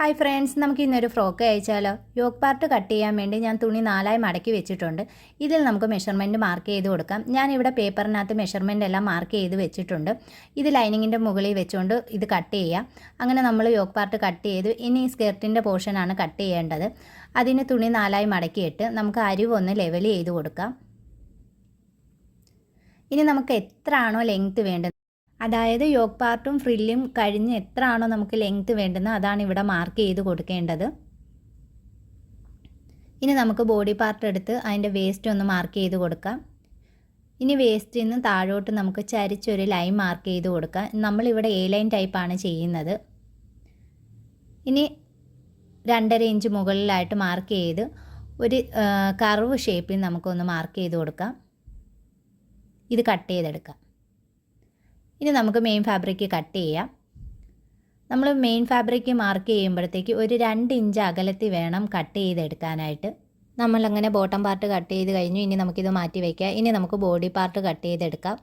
Hi friends, നമുക്ക് ഇന്നൊരു frock അയച്ചാലോ? Yoke part cut ചെയ്യാൻ വേണ്ടി ഞാൻ തുണി 4ആയി മടക്കി വെച്ചിട്ടുണ്ട്. ഇതിൽ നമുക്ക് മെഷർമെൻറ്റ് മാർക്ക് ചെയ്ത് കൊടുക്കാം. ഞാനിവിടെ പേപ്പറിനകത്ത് മെഷർമെൻ്റ് എല്ലാം മാർക്ക് ചെയ്ത് വെച്ചിട്ടുണ്ട്. ഇത് ലൈനിങ്ങിൻ്റെ മുകളിൽ വെച്ചുകൊണ്ട് ഇത് കട്ട് ചെയ്യാം. അങ്ങനെ നമ്മൾ യോക്ക് പാർട്ട് കട്ട് ചെയ്തു. ഇനി സ്കേർട്ടിൻ്റെ പോർഷനാണ് കട്ട് ചെയ്യേണ്ടത്. അതിന് തുണി 4ആയി മടക്കിയിട്ട് നമുക്ക് അരിവൊന്ന് ലെവൽ ചെയ്ത് കൊടുക്കാം. ഇനി നമുക്ക് എത്ര ആണോ ലെങ്ത്ത് വേണ്ടത്, അതായത് യോക്ക് പാർട്ടും ഫ്രില്ലും കഴിഞ്ഞ് എത്ര ആണോ നമുക്ക് ലെങ്ത്ത് വേണ്ടുന്നത് അതാണ് ഇവിടെ മാർക്ക് ചെയ്ത് കൊടുക്കേണ്ടത്. ഇനി നമുക്ക് ബോഡി പാർട്ട് എടുത്ത് അതിൻ്റെ വേസ്റ്റ് ഒന്ന് മാർക്ക് ചെയ്ത് കൊടുക്കാം. ഇനി വേസ്റ്റിൽ നിന്ന് താഴോട്ട് നമുക്ക് ചരിച്ചൊരു ലൈൻ മാർക്ക് ചെയ്ത് കൊടുക്കാം. നമ്മളിവിടെ എ ലൈൻ ടൈപ്പാണ് ചെയ്യുന്നത്. ഇനി 2.5 ഇഞ്ച് മുകളിലായിട്ട് മാർക്ക് ചെയ്ത് ഒരു കർവ് ഷേപ്പിൽ നമുക്കൊന്ന് മാർക്ക് ചെയ്ത് കൊടുക്കാം. ഇത് കട്ട് ചെയ്തെടുക്കാം. ഇനി നമുക്ക് മെയിൻ ഫാബ്രിക് കട്ട് ചെയ്യാം. നമ്മൾ മെയിൻ ഫാബ്രിക് മാർക്ക് ചെയ്യുമ്പോഴത്തേക്ക് ഒരു 2 ഇഞ്ച് അകലത്തിൽ വേണം കട്ട് ചെയ്തെടുക്കാനായിട്ട്. നമ്മളങ്ങനെ ബോട്ടം പാർട്ട് കട്ട് ചെയ്ത് കഴിഞ്ഞു. ഇനി നമുക്കിത് മാറ്റി വയ്ക്കാം. ഇനി നമുക്ക് ബോഡി പാർട്ട് കട്ട് ചെയ്തെടുക്കാം.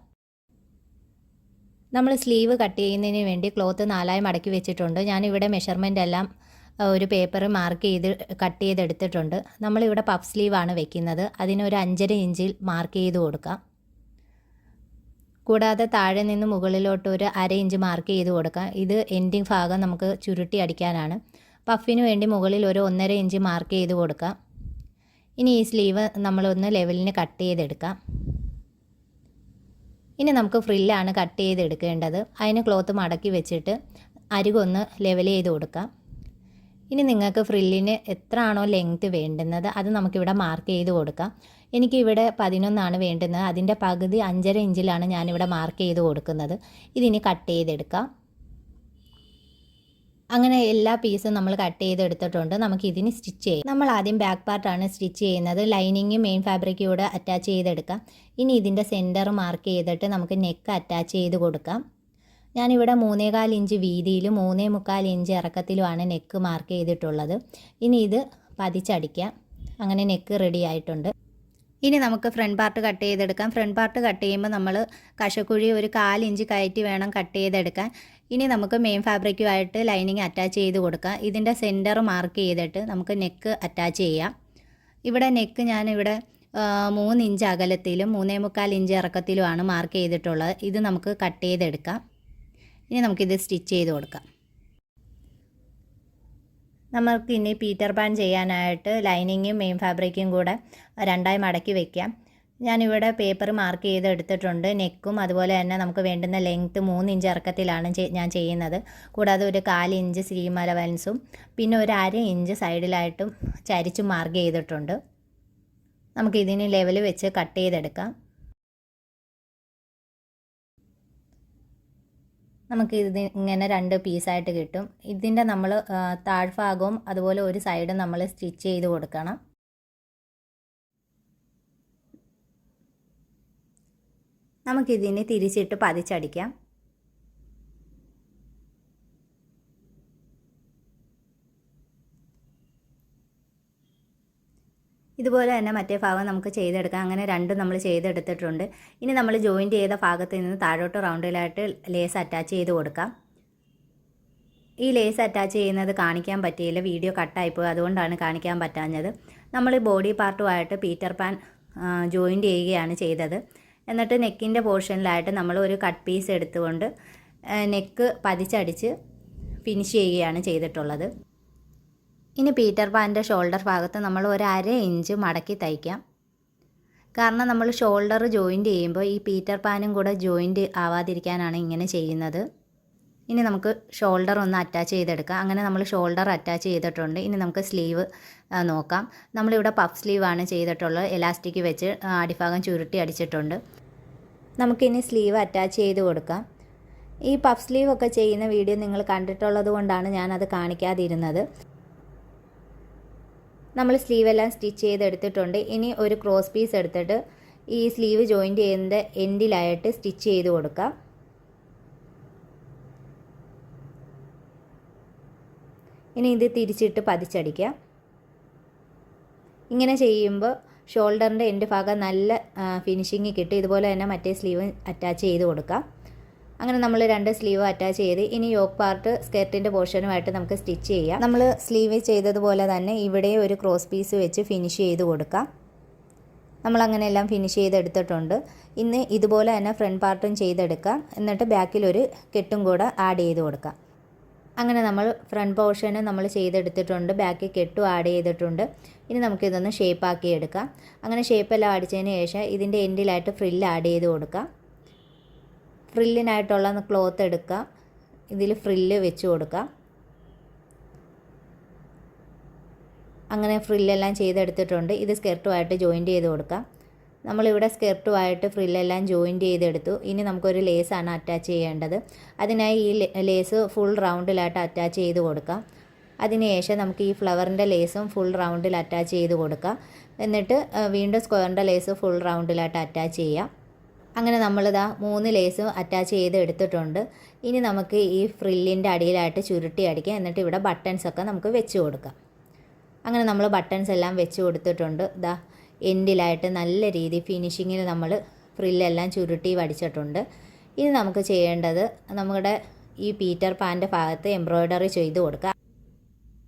നമ്മൾ സ്ലീവ് കട്ട് ചെയ്യുന്നതിന് വേണ്ടി ക്ലോത്ത് 4ആയി മടക്കി വെച്ചിട്ടുണ്ട്. ഞാനിവിടെ മെഷർമെൻ്റ് എല്ലാം ഒരു പേപ്പർ മാർക്ക് ചെയ്ത് കട്ട് ചെയ്തെടുത്തിട്ടുണ്ട്. നമ്മളിവിടെ പഫ് സ്ലീവാണ് വെക്കുന്നത്. അതിനൊരു 5.5 ഇഞ്ചിൽ മാർക്ക് ചെയ്ത് കൊടുക്കാം. കൂടാതെ താഴെ നിന്ന് മുകളിലോട്ട് ഒരു 1/2 ഇഞ്ച് മാർക്ക് ചെയ്ത് കൊടുക്കാം. ഇത് എൻഡിങ് ഭാഗം നമുക്ക് ചുരുട്ടി അടിക്കാനാണ്. പഫിന് വേണ്ടി മുകളിൽ ഒരു 1.5 ഇഞ്ച് മാർക്ക് ചെയ്ത് കൊടുക്കാം. ഇനി ഈ സ്ലീവ് നമ്മളൊന്ന് ലെവലിന് കട്ട് ചെയ്തെടുക്കാം. ഇനി നമുക്ക് ഫ്രില്ലാണ് കട്ട് ചെയ്തെടുക്കേണ്ടത്. അതിന് ക്ലോത്ത് മടക്കി വെച്ചിട്ട് അരികൊന്ന് ലെവൽ ചെയ്ത് കൊടുക്കാം. ഇനി നിങ്ങൾക്ക് ഫ്രില്ലിന് എത്ര ആണോ ലെങ്ത്ത് വേണ്ടുന്നത് അത് നമുക്കിവിടെ മാർക്ക് ചെയ്ത് കൊടുക്കാം. എനിക്കിവിടെ 11 വേണ്ടുന്നത്. അതിൻ്റെ പകുതി 5.5 ഇഞ്ചിലാണ് ഞാനിവിടെ മാർക്ക് ചെയ്ത് കൊടുക്കുന്നത്. ഇതിനി കട്ട് ചെയ്തെടുക്കാം. അങ്ങനെ എല്ലാ പീസും നമ്മൾ കട്ട് ചെയ്തെടുത്തിട്ടുണ്ട്. നമുക്കിതിന് സ്റ്റിച്ച് ചെയ്യാം. നമ്മൾ ആദ്യം ബാക്ക് പാർട്ടാണ് സ്റ്റിച്ച് ചെയ്യുന്നത്. ലൈനിങ് മെയിൻ ഫാബ്രിക്കും കൂടെ അറ്റാച്ച് ചെയ്തെടുക്കാം. ഇനി ഇതിൻ്റെ സെൻറ്റർ മാർക്ക് ചെയ്തിട്ട് നമുക്ക് നെക്ക് അറ്റാച്ച് ചെയ്ത് കൊടുക്കാം. ഞാനിവിടെ 3.25 ഇഞ്ച് വീതിയിലും 3.25 ഇഞ്ച് ഇറക്കത്തിലുമാണ് നെക്ക് മാർക്ക് ചെയ്തിട്ടുള്ളത്. ഇനി ഇത് പതിച്ചടിക്കാം. അങ്ങനെ നെക്ക് റെഡി ആയിട്ടുണ്ട്. ഇനി നമുക്ക് ഫ്രണ്ട് പാർട്ട് കട്ട് ചെയ്തെടുക്കാം. ഫ്രണ്ട് പാർട്ട് കട്ട് ചെയ്യുമ്പോൾ നമ്മൾ കഷക്കുഴി ഒരു 1/4 ഇഞ്ച് കയറ്റി വേണം കട്ട് ചെയ്തെടുക്കാൻ. ഇനി നമുക്ക് മെയിൻ ഫാബ്രിക്കുമായിട്ട് ലൈനിങ് അറ്റാച്ച് ചെയ്ത് കൊടുക്കാം. ഇതിൻ്റെ സെൻറ്റർ മാർക്ക് ചെയ്തിട്ട് നമുക്ക് നെക്ക് അറ്റാച്ച് ചെയ്യാം. ഇവിടെ നെക്ക് ഞാനിവിടെ 3 ഇഞ്ച് അകലത്തിലും 3.25 ഇഞ്ച് ഇറക്കത്തിലുമാണ് മാർക്ക് ചെയ്തിട്ടുള്ളത്. ഇത് നമുക്ക് കട്ട് ചെയ്തെടുക്കാം. ഇനി നമുക്കിത് സ്റ്റിച്ച് ചെയ്ത് കൊടുക്കാം. നമുക്കിനി പീറ്റർ പാൻ ചെയ്യാനായിട്ട് ലൈനിങ്ങും മെയിൻ ഫാബ്രിക്കും കൂടെ 2ആയി മടക്കി വയ്ക്കാം. ഞാനിവിടെ പേപ്പർ മാർക്ക് ചെയ്ത് എടുത്തിട്ടുണ്ട്. നെക്കും അതുപോലെ തന്നെ നമുക്ക് വേണ്ടുന്ന ലെങ്ത്ത് 3 ഇഞ്ച് ഇറക്കത്തിലാണ് ഞാൻ ചെയ്യുന്നത്. കൂടാതെ ഒരു 1/4 ഇഞ്ച് സീം അലവൻസും പിന്നെ ഒരു 1/2 ഇഞ്ച് സൈഡിലായിട്ടും ചരിച്ചും മാർക്ക് ചെയ്തിട്ടുണ്ട്. നമുക്കിതിന് ലെവൽ വെച്ച് കട്ട് ചെയ്തെടുക്കാം. നമുക്കിത് ഇങ്ങനെ 2 പീസായിട്ട് കിട്ടും. ഇതിൻ്റെ നമ്മൾ താഴ്ഭാഗവും അതുപോലെ ഒരു സൈഡും നമ്മൾ സ്റ്റിച്ച് ചെയ്ത് കൊടുക്കണം. നമുക്കിതിനെ തിരിച്ചിട്ട് പതിച്ചടിക്കാം. ഇതുപോലെ തന്നെ മറ്റേ ഭാഗം നമുക്ക് ചെയ്തെടുക്കാം. അങ്ങനെ 2 നമ്മൾ ചെയ്തെടുത്തിട്ടുണ്ട്. ഇനി നമ്മൾ ജോയിൻറ്റ് ചെയ്ത ഭാഗത്ത് നിന്ന് താഴോട്ട് റൗണ്ടിലായിട്ട് ലേസ് അറ്റാച്ച് ചെയ്ത് കൊടുക്കാം. ഈ ലേസ് അറ്റാച്ച് ചെയ്യുന്നത് കാണിക്കാൻ പറ്റിയില്ല, വീഡിയോ കട്ടായിപ്പോയി, അതുകൊണ്ടാണ് കാണിക്കാൻ പറ്റാഞ്ഞത്. നമ്മൾ ബോഡി പാർട്ടുമായിട്ട് പീറ്റർ പാൻ ജോയിൻറ്റ് ചെയ്യുകയാണ് ചെയ്തത്. എന്നിട്ട് നെക്കിൻ്റെ പോർഷനിലായിട്ട് നമ്മൾ ഒരു കട്ട് പീസ് എടുത്തുകൊണ്ട് നെക്ക് പതിച്ചടിച്ച് ഫിനിഷ് ചെയ്യുകയാണ് ചെയ്തിട്ടുള്ളത്. ഇനി പീറ്റർ പാൻ്റെ ഷോൾഡർ ഭാഗത്ത് നമ്മൾ ഒരു 1/2 ഇഞ്ച് മടക്കി തയ്ക്കാം. കാരണം നമ്മൾ ഷോൾഡർ ജോയിൻറ്റ് ചെയ്യുമ്പോൾ ഈ പീറ്റർ പാനും കൂടെ ജോയിൻറ്റ് ആവാതിരിക്കാനാണ് ഇങ്ങനെ ചെയ്യുന്നത്. ഇനി നമുക്ക് ഷോൾഡർ ഒന്ന് അറ്റാച്ച് ചെയ്തെടുക്കാം. അങ്ങനെ നമ്മൾ ഷോൾഡർ അറ്റാച്ച് ചെയ്തിട്ടുണ്ട്. ഇനി നമുക്ക് സ്ലീവ് നോക്കാം. നമ്മളിവിടെ പഫ് സ്ലീവാണ് ചെയ്തിട്ടുള്ളത്. എലാസ്റ്റിക് വെച്ച് അടിഭാഗം ചുരുട്ടി അടിച്ചിട്ടുണ്ട്. നമുക്കിനി സ്ലീവ് അറ്റാച്ച് ചെയ്ത് കൊടുക്കാം. ഈ പഫ് സ്ലീവ് ഒക്കെ ചെയ്യുന്ന വീഡിയോ നിങ്ങൾ കണ്ടിട്ടുള്ളത് കൊണ്ടാണ് ഞാനത് കാണിക്കാതിരുന്നത്. നമ്മൾ സ്ലീവെല്ലാം സ്റ്റിച്ച് ചെയ്തെടുത്തിട്ടുണ്ട്. ഇനി ഒരു ക്രോസ് പീസ് എടുത്തിട്ട് ഈ സ്ലീവ് ജോയിൻറ്റ് ചെയ്യുന്ന എൻഡിലായിട്ട് സ്റ്റിച്ച് ചെയ്ത് കൊടുക്കാം. ഇനി ഇത് തിരിച്ചിട്ട് പതിച്ചടിക്കാം. ഇങ്ങനെ ചെയ്യുമ്പോൾ ഷോൾഡറിൻ്റെ എൻഡ് ഭാഗം നല്ല ഫിനിഷിങ് കിട്ടും. ഇതുപോലെ തന്നെ മറ്റേ സ്ലീവ് അറ്റാച്ച് ചെയ്ത് കൊടുക്കാം. അങ്ങനെ നമ്മൾ 2 സ്ലീവ് അറ്റാച്ച് ചെയ്ത് ഇനി യോക്ക് പാർട്ട് സ്കർട്ടിൻ്റെ പോർഷനുമായിട്ട് നമുക്ക് സ്റ്റിച്ച് ചെയ്യാം. നമ്മൾ സ്ലീവ് ചെയ്തതുപോലെ തന്നെ ഇവിടെ ഒരു ക്രോസ് പീസ് വെച്ച് ഫിനിഷ് ചെയ്ത് കൊടുക്കാം. നമ്മളങ്ങനെ എല്ലാം ഫിനിഷ് ചെയ്തെടുത്തിട്ടുണ്ട്. ഇന്ന് ഇതുപോലെ തന്നെ ഫ്രണ്ട് പാർട്ടും ചെയ്തെടുക്കാം. എന്നിട്ട് ബാക്കിലൊരു കെട്ടും കൂടെ ആഡ് ചെയ്ത് കൊടുക്കാം. അങ്ങനെ നമ്മൾ ഫ്രണ്ട് പോർഷന് നമ്മൾ ചെയ്തെടുത്തിട്ടുണ്ട്, ബാക്കിൽ കെട്ടും ആഡ് ചെയ്തിട്ടുണ്ട്. ഇനി നമുക്കിതൊന്ന് ഷേപ്പാക്കി എടുക്കാം. അങ്ങനെ ഷേപ്പെല്ലാം അടിച്ചതിന് ശേഷം ഇതിൻ്റെ എൻഡിലായിട്ട് ഫ്രില്ല് ആഡ് ചെയ്ത് കൊടുക്കാം. ഫ്രില്ലിനായിട്ടുള്ള ക്ലോത്ത് എടുക്കാം, ഇതിൽ ഫ്രില്ല് വെച്ച് കൊടുക്കാം. അങ്ങനെ ഫ്രില്ലെല്ലാം ചെയ്തെടുത്തിട്ടുണ്ട്. ഇത് സ്കർട്ടുമായിട്ട് ജോയിൻറ്റ് ചെയ്ത് കൊടുക്കാം. നമ്മളിവിടെ സ്കർട്ടുമായിട്ട് ഫ്രില്ലെല്ലാം ജോയിൻറ്റ് ചെയ്തെടുത്തു. ഇനി നമുക്കൊരു ലേസാണ് അറ്റാച്ച് ചെയ്യേണ്ടത്. അതിനായി ഈ ലേസ് ഫുൾ റൗണ്ടിലായിട്ട് അറ്റാച്ച് ചെയ്ത് കൊടുക്കാം. അതിനുശേഷം നമുക്ക് ഈ ഫ്ലവറിൻ്റെ ലേസും ഫുൾ റൗണ്ടിൽ അറ്റാച്ച് ചെയ്ത് കൊടുക്കാം. എന്നിട്ട് വീണ്ടും സ്ക്വയറിൻ്റെ ലേസ് ഫുൾ റൗണ്ടിലായിട്ട് അറ്റാച്ച് ചെയ്യാം. അങ്ങനെ നമ്മളിതാ 3 ലേസും അറ്റാച്ച് ചെയ്ത് എടുത്തിട്ടുണ്ട്. ഇനി നമുക്ക് ഈ ഫ്രില്ലിൻ്റെ അടിയിലായിട്ട് ചുരുട്ടി അടിക്കാം. എന്നിട്ട് ഇവിടെ ബട്ടൺസൊക്കെ നമുക്ക് വെച്ച് കൊടുക്കാം. അങ്ങനെ നമ്മൾ ബട്ടൺസ് എല്ലാം വെച്ച് കൊടുത്തിട്ടുണ്ട്. ഇതാ എൻഡിലായിട്ട് നല്ല രീതി ഫിനിഷിങ്ങിൽ നമ്മൾ ഫ്രില്ലെല്ലാം ചുരുട്ടി വടിച്ചിട്ടുണ്ട്. ഇനി നമുക്ക് ചെയ്യേണ്ടത് നമ്മുടെ ഈ പീറ്റർ പാൻ്റെ ഭാഗത്ത് എംബ്രോയ്ഡറി ചെയ്ത് കൊടുക്കുക.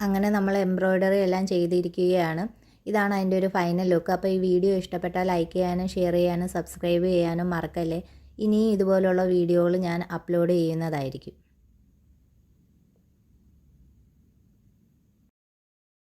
അങ്ങനെ നമ്മൾ എംബ്രോയ്ഡറി എല്ലാം ചെയ്തിരിക്കുകയാണ്. ഇതാണ് അതിൻ്റെ ഒരു ഫൈനൽ ലുക്ക്. അപ്പോൾ ഈ വീഡിയോ ഇഷ്ടപ്പെട്ടാൽ ലൈക്ക് ചെയ്യാനും ഷെയർ ചെയ്യാനും സബ്സ്ക്രൈബ് ചെയ്യാനും മറക്കല്ലേ. ഇനിയും ഇതുപോലുള്ള വീഡിയോകൾ ഞാൻ അപ്ലോഡ് ചെയ്യുന്നതായിരിക്കും.